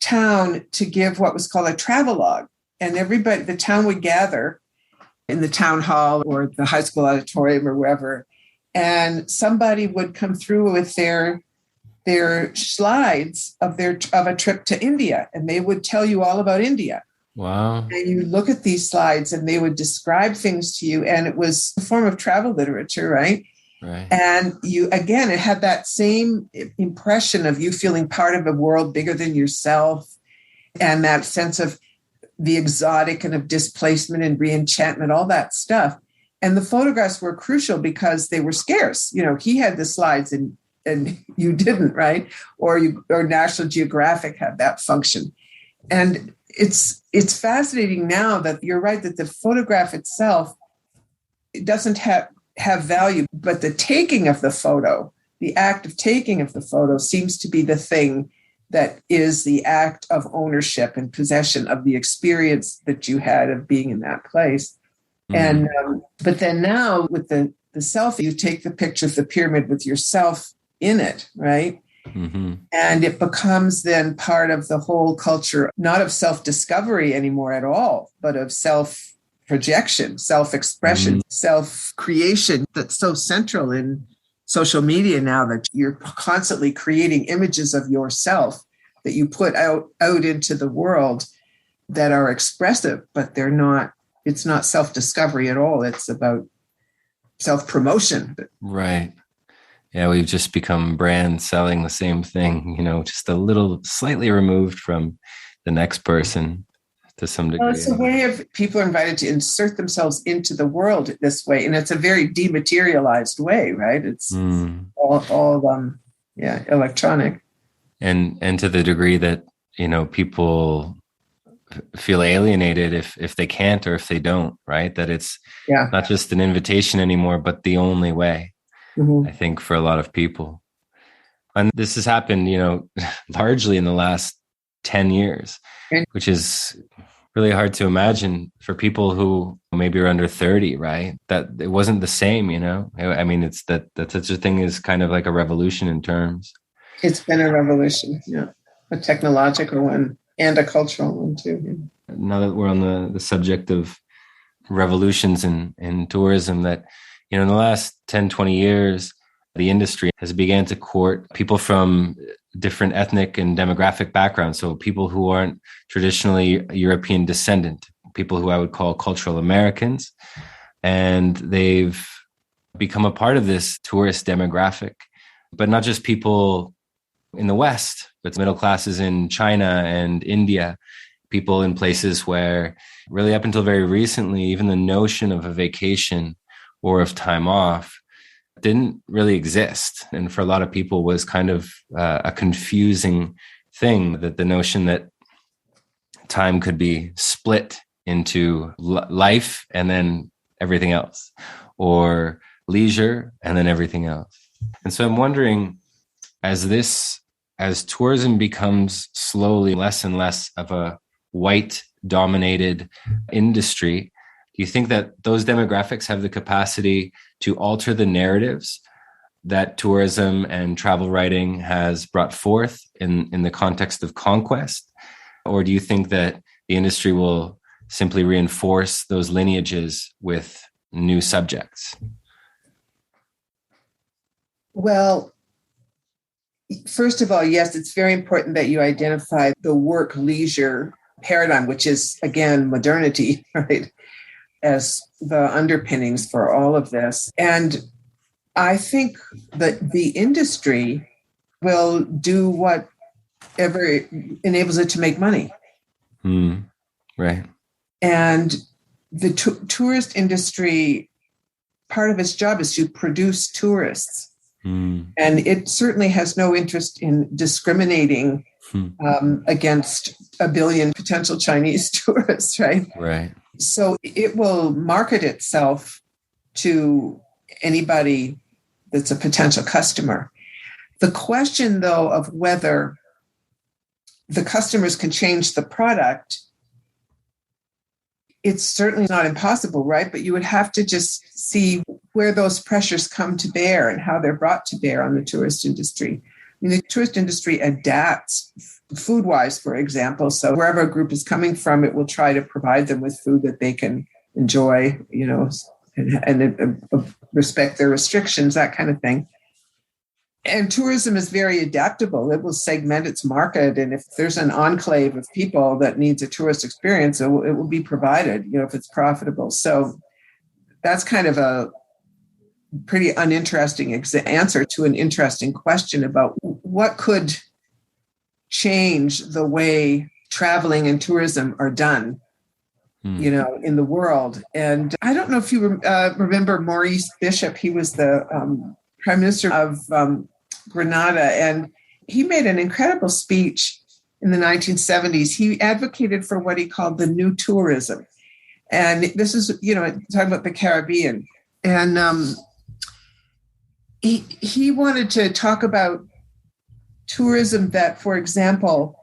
town to give what was called a travelogue. And the town would gather in the town hall or the high school auditorium or wherever. And somebody would come through with their slides of a trip to India. And they would tell you all about India. Wow. And you look at these slides and they would describe things to you. And it was a form of travel literature, right? Right. And it had that same impression of you feeling part of a world bigger than yourself, and that sense of the exotic and of displacement and reenchantment, all that stuff. And the photographs were crucial because they were scarce. He had the slides and you didn't, right? Or National Geographic had that function. And it's fascinating now that you're right, that the photograph itself, it doesn't have value, but the taking of the photo, the act of taking of the photo seems to be the thing that is the act of ownership and possession of the experience that you had of being in that place. And but then now with the selfie, you take the picture of the pyramid with yourself in it, right? Mm-hmm. And it becomes then part of the whole culture, not of self-discovery anymore at all, but of self-projection, self-expression, self-creation that's so central in social media now, that you're constantly creating images of yourself that you put out into the world that are expressive, but it's not self-discovery at all. It's about self-promotion. Right. Yeah, we've just become brands selling the same thing, just a little slightly removed from the next person to some degree. Well, it's a way of people are invited to insert themselves into the world this way. And it's a very dematerialized way, right? It's all electronic. And to the degree that, people feel alienated if they can't or if they don't, right? That it's not just an invitation anymore, but the only way. I think for a lot of people. And this has happened, largely in the last 10 years, which is really hard to imagine for people who maybe are under 30, right? That it wasn't the same, I mean, it's that such a thing is kind of like a revolution in terms. It's been a revolution, yeah. A technological one and a cultural one too. Yeah. Now that we're on the subject of revolutions in tourism, that, in the last 10, 20 years, the industry has began to court people from different ethnic and demographic backgrounds. So people who aren't traditionally European descendant, people who I would call cultural Americans. And they've become a part of this tourist demographic, but not just people in the West, but middle classes in China and India, people in places where really up until very recently, even the notion of a vacation or of time off didn't really exist. And for a lot of people was kind of a confusing thing, that the notion that time could be split into life and then everything else, or leisure and then everything else. And so I'm wondering, as tourism becomes slowly less and less of a white dominated industry, do you think that those demographics have the capacity to alter the narratives that tourism and travel writing has brought forth in the context of conquest? Or do you think that the industry will simply reinforce those lineages with new subjects? Well, first of all, yes, it's very important that you identify the work-leisure paradigm, which is, again, modernity, right, as the underpinnings for all of this. And I think that the industry will do whatever enables it to make money. Right. And the tourist industry, part of its job is to produce tourists. And it certainly has no interest in discriminating against a billion potential Chinese tourists, right? Right. So it will market itself to anybody that's a potential customer. The question, though, of whether the customers can change the product, it's certainly not impossible, right? But you would have to just see where those pressures come to bear and how they're brought to bear on the tourist industry. I mean, the tourist industry adapts food-wise, for example. So wherever a group is coming from, it will try to provide them with food that they can enjoy, and respect their restrictions, that kind of thing. And tourism is very adaptable. It will segment its market. And if there's an enclave of people that needs a tourist experience, it will be provided, if it's profitable. So that's kind of a pretty uninteresting answer to an interesting question about what could change the way traveling and tourism are done, in the world. And I don't know if you remember Maurice Bishop. He was the Prime Minister of Grenada, and he made an incredible speech in the 1970s. He advocated for what he called the new tourism. And this is, talking about the Caribbean. And he wanted to talk about tourism that, for example,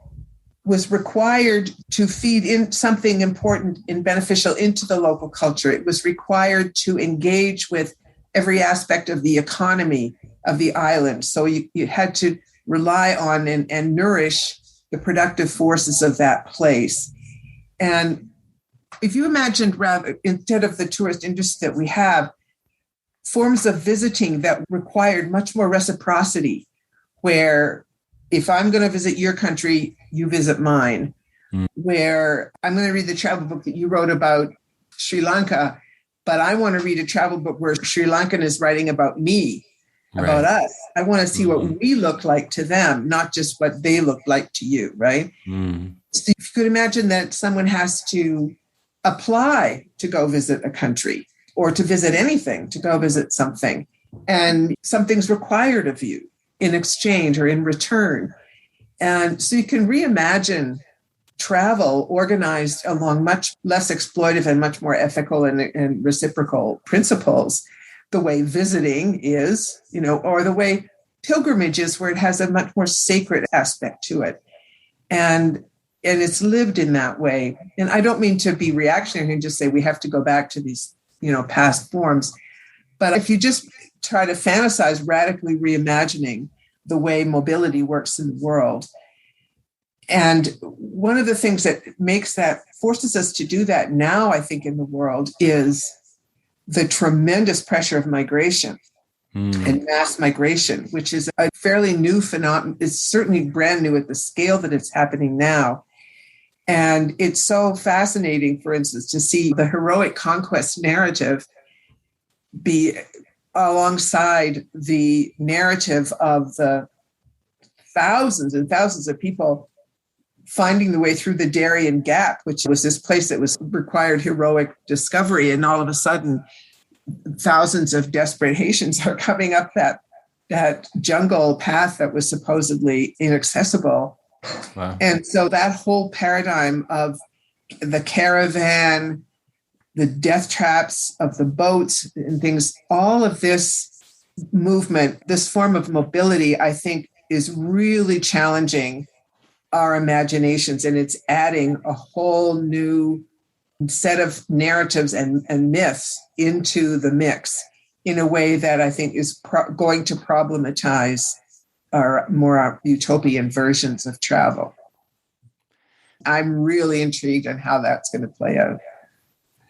was required to feed in something important and beneficial into the local culture. It was required to engage with every aspect of the economy of the island. So you had to rely on and nourish the productive forces of that place. And if you imagined, rather, instead of the tourist industry that we have, forms of visiting that required much more reciprocity, where if I'm going to visit your country, you visit mine, where I'm going to read the travel book that you wrote about Sri Lanka, but I want to read a travel book where Sri Lankan is writing about me, about us. I want to see what we look like to them, not just what they look like to you, right? So if you could imagine that someone has to apply to go visit a country or to visit anything, to go visit something, and something's required of you in exchange or in return. And so you can reimagine travel organized along much less exploitive and much more ethical and reciprocal principles, the way visiting is, or the way pilgrimages where it has a much more sacred aspect to it. And it's lived in that way. And I don't mean to be reactionary and just say we have to go back to these, past forms. But if you just try to fantasize radically reimagining the way mobility works in the world, and one of the things that forces us to do that now, I think, in the world is the tremendous pressure of migration and mass migration, which is a fairly new phenomenon. It's certainly brand new at the scale that it's happening now. And it's so fascinating, for instance, to see the heroic conquest narrative be alongside the narrative of the thousands and thousands of people finding the way through the Darien Gap, which was this place that required heroic discovery. And all of a sudden, thousands of desperate Haitians are coming up that jungle path that was supposedly inaccessible. Wow. And so that whole paradigm of the caravan, the death traps of the boats and things, all of this movement, this form of mobility, I think is really challenging our imaginations. And it's adding a whole new set of narratives and myths into the mix in a way that I think is going to problematize our more utopian versions of travel. I'm really intrigued on how that's going to play out.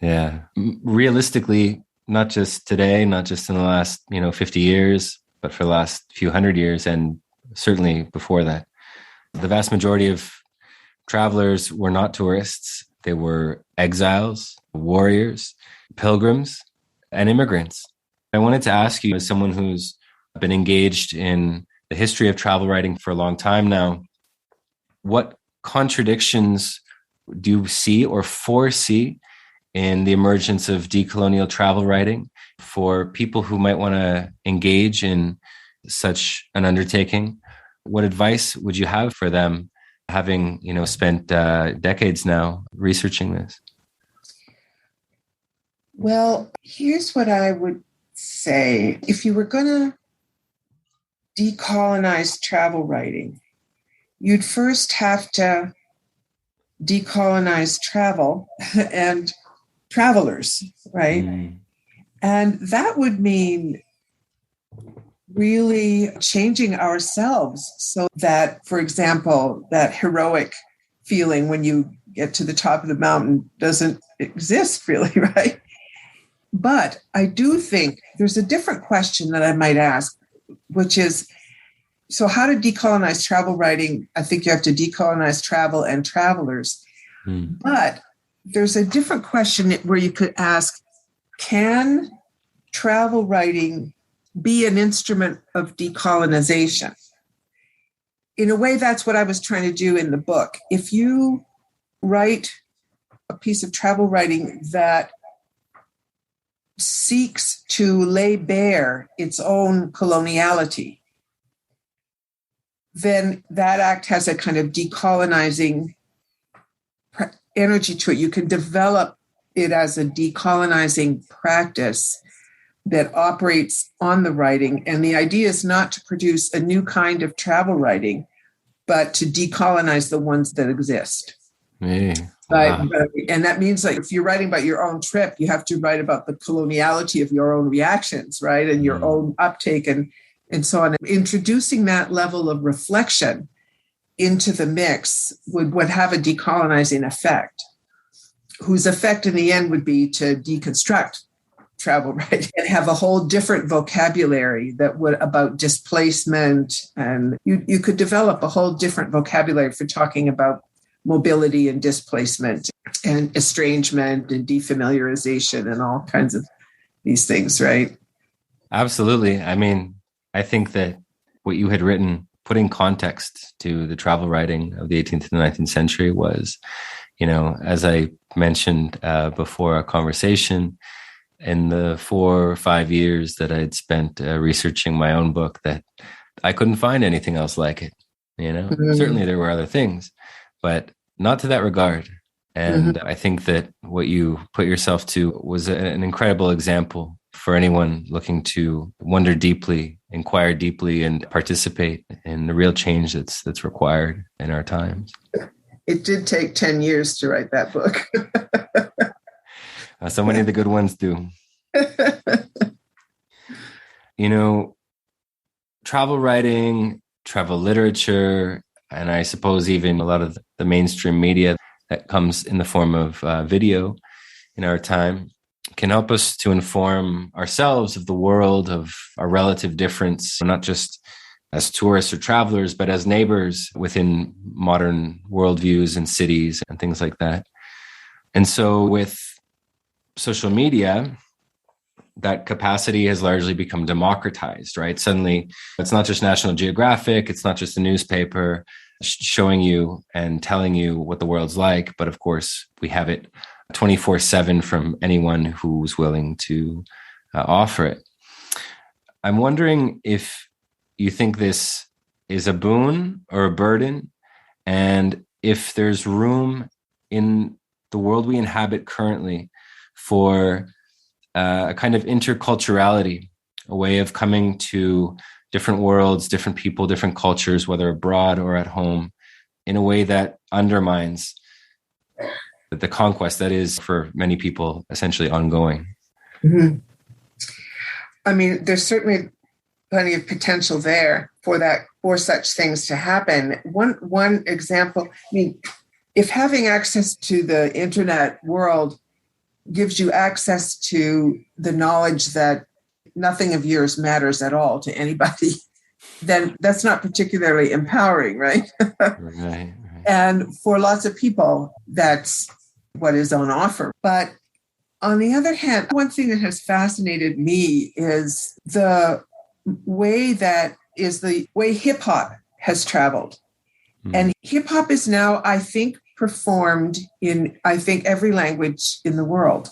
Yeah. Realistically, not just today, not just in the last, 50 years, but for the last few hundred years, and certainly before that, the vast majority of travelers were not tourists. They were exiles, warriors, pilgrims, and immigrants. I wanted to ask you, as someone who's been engaged in the history of travel writing for a long time now, what contradictions do you see or foresee in the emergence of decolonial travel writing for people who might want to engage in such an undertaking? What advice would you have for them, having, spent decades now researching this? Well, here's what I would say. If you were going to decolonize travel writing, you'd first have to decolonize travel and travelers, right? And that would mean really changing ourselves so that, for example, that heroic feeling when you get to the top of the mountain doesn't exist really, right? But I do think there's a different question that I might ask, which is, so how to decolonize travel writing? I think you have to decolonize travel and travelers. But there's a different question where you could ask, can travel writing be an instrument of decolonization? In a way, that's what I was trying to do in the book. If you write a piece of travel writing that seeks to lay bare its own coloniality, then that act has a kind of decolonizing energy to it. You can develop it as a decolonizing practice that operates on the writing. And the idea is not to produce a new kind of travel writing, but to decolonize the ones that exist. Hey, wow. And that means, like, if you're writing about your own trip, you have to write about the coloniality of your own reactions, right? And your own uptake and so on. Introducing that level of reflection into the mix would have a decolonizing effect, whose effect in the end would be to deconstruct travel writing and have a whole different vocabulary that would about displacement. And you could develop a whole different vocabulary for talking about mobility and displacement and estrangement and defamiliarization and all kinds of these things, right? Absolutely. I mean, I think that what you had written, putting context to the travel writing of the 18th and 19th century was, as I mentioned before our conversation, in the 4 or 5 years that I had spent researching my own book, that I couldn't find anything else like it. Certainly there were other things, but not to that regard. And I think that what you put yourself to was an incredible example for anyone looking to wonder deeply inquire deeply and participate in the real change that's required in our times. It did take 10 years to write that book. So many of the good ones do. Travel writing, travel literature, and I suppose even a lot of the mainstream media that comes in the form of video in our time can help us to inform ourselves of the world, of our relative difference, not just as tourists or travelers, but as neighbors within modern worldviews and cities and things like that. And so with social media, that capacity has largely become democratized, right? Suddenly, it's not just National Geographic, it's not just a newspaper showing you and telling you what the world's like, but of course, we have it 24/7 from anyone who's willing to offer it. I'm wondering if you think this is a boon or a burden, and if there's room in the world we inhabit currently for a kind of interculturality, a way of coming to different worlds, different people, different cultures, whether abroad or at home, in a way that undermines the conquest that is, for many people, essentially ongoing. Mm-hmm. I mean, there's certainly plenty of potential there for such things to happen. One example, I mean, if having access to the internet world gives you access to the knowledge that nothing of yours matters at all to anybody, then that's not particularly empowering, right? Right. And for lots of people, that's what is on offer. But on the other hand, one thing that has fascinated me is the way hip hop has traveled. And hip hop is now, I think, performed in, every language in the world.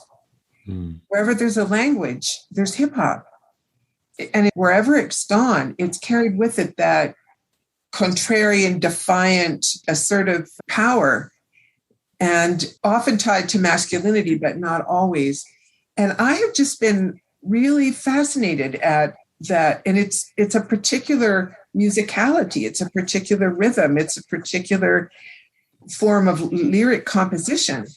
Wherever there's a language, there's hip hop. And wherever it's gone, it's carried with it that contrarian, defiant, assertive power, and often tied to masculinity, but not always. And I have just been really fascinated at that. And it's a particular musicality, it's a particular rhythm, it's a particular form of lyric composition.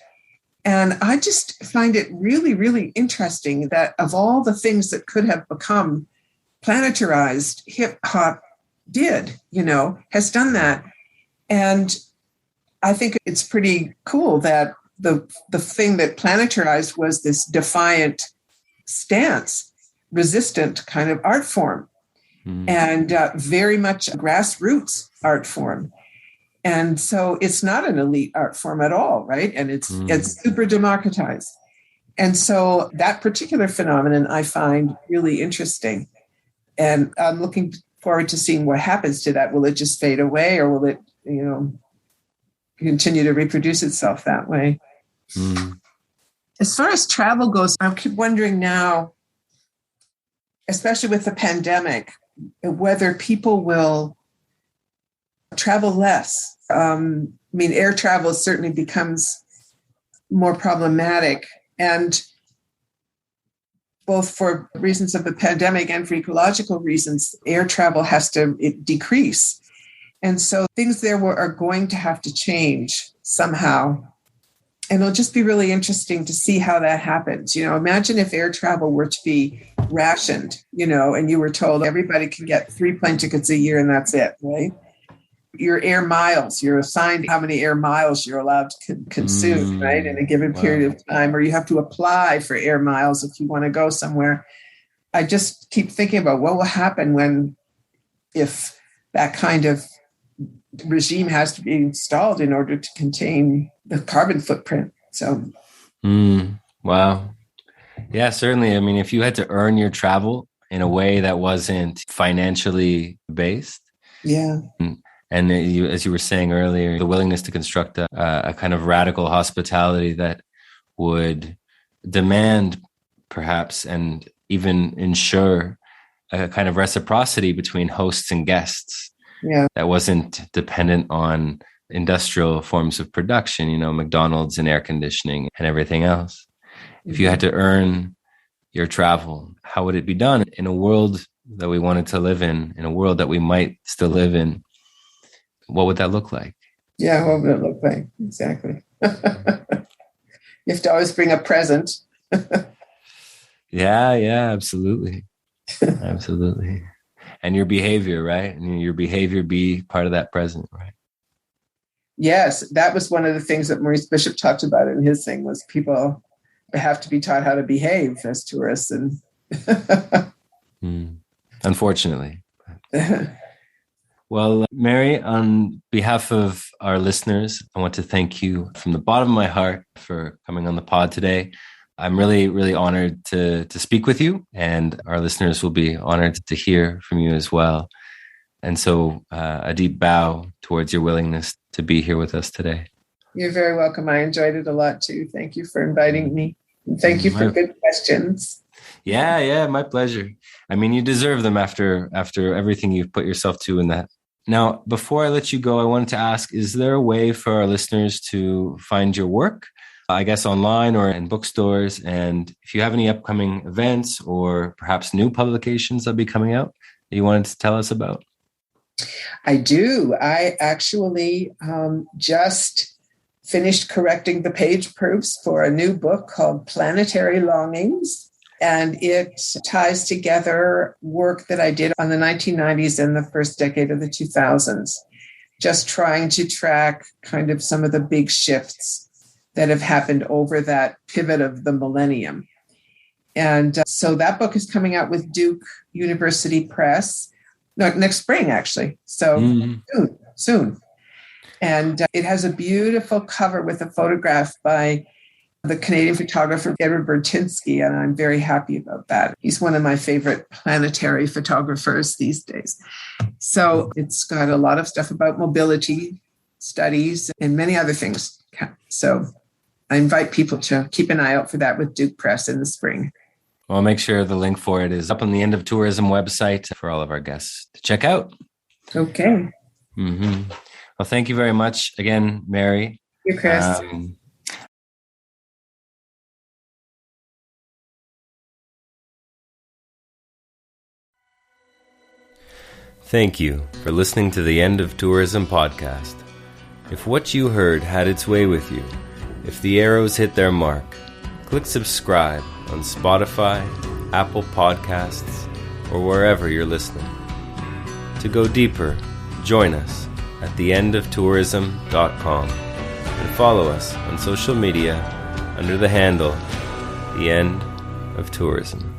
And I just find it really, really interesting that of all the things that could have become planetarized, hip hop has done that. And I think it's pretty cool that the thing that planetarized was this defiant stance, resistant kind of art form, and very much a grassroots art form. And so it's not an elite art form at all, right? And it's super democratized. And so that particular phenomenon I find really interesting. And I'm looking forward to seeing what happens to that. Will it just fade away, or will it, continue to reproduce itself that way? As far as travel goes, I keep wondering now, especially with the pandemic, whether people will travel less. Air travel certainly becomes more problematic, and both for reasons of the pandemic and for ecological reasons, air travel has to decrease. And so things there are going to have to change somehow. And it'll just be really interesting to see how that happens. Imagine if air travel were to be rationed, and you were told everybody can get 3 plane tickets a year and that's it, right? Your air miles, you're assigned how many air miles you're allowed to consume, right, in a given period of time, or you have to apply for air miles if you want to go somewhere. I just keep thinking about what will happen if that kind of regime has to be installed in order to contain the carbon footprint. So, wow. Yeah, certainly. I mean, if you had to earn your travel in a way that wasn't financially based. Yeah. And as you were saying earlier, the willingness to construct a kind of radical hospitality that would demand perhaps and even ensure a kind of reciprocity between hosts and guests. Yeah. That wasn't dependent on industrial forms of production, McDonald's and air conditioning and everything else. If you had to earn your travel, how would it be done in a world that we wanted to live in a world that we might still live in, what would that look like? Yeah, what would it look like? Exactly. You have to always bring a present. Yeah, absolutely. Absolutely. And your behavior, right? And your behavior be part of that present, right? Yes, that was one of the things that Maurice Bishop talked about in his thing, was people have to be taught how to behave as tourists. And Unfortunately. Well, Mary, on behalf of our listeners, I want to thank you from the bottom of my heart for coming on the pod today. I'm really, really honored to speak with you, and our listeners will be honored to hear from you as well. And so a deep bow towards your willingness to be here with us today. You're very welcome. I enjoyed it a lot too. Thank you for inviting me. And thank you for good questions. Yeah, my pleasure. I mean, you deserve them after everything you've put yourself to in that. Now, before I let you go, I wanted to ask, is there a way for our listeners to find your work? I guess online or in bookstores. And if you have any upcoming events or perhaps new publications that'll be coming out that you wanted to tell us about? I do. I actually just finished correcting the page proofs for a new book called Planetary Longings. And it ties together work that I did on the 1990s and the first decade of the 2000s, just trying to track kind of some of the big shifts that have happened over that pivot of the millennium. And so that book is coming out with Duke University Press next spring, actually. So soon. And it has a beautiful cover with a photograph by the Canadian photographer Edward Bertinsky, and I'm very happy about that. He's one of my favorite planetary photographers these days. So it's got a lot of stuff about mobility studies and many other things. So I invite people to keep an eye out for that with Duke Press in the spring. Well, I'll make sure the link for it is up on the End of Tourism website for all of our guests to check out. Okay. Well, thank you very much again, Mary. Thank you, Chris. Thank you for listening to the End of Tourism podcast. If what you heard had its way with you, if the arrows hit their mark, click subscribe on Spotify, Apple Podcasts, or wherever you're listening. To go deeper, join us at theendoftourism.com and follow us on social media under the handle The End of Tourism.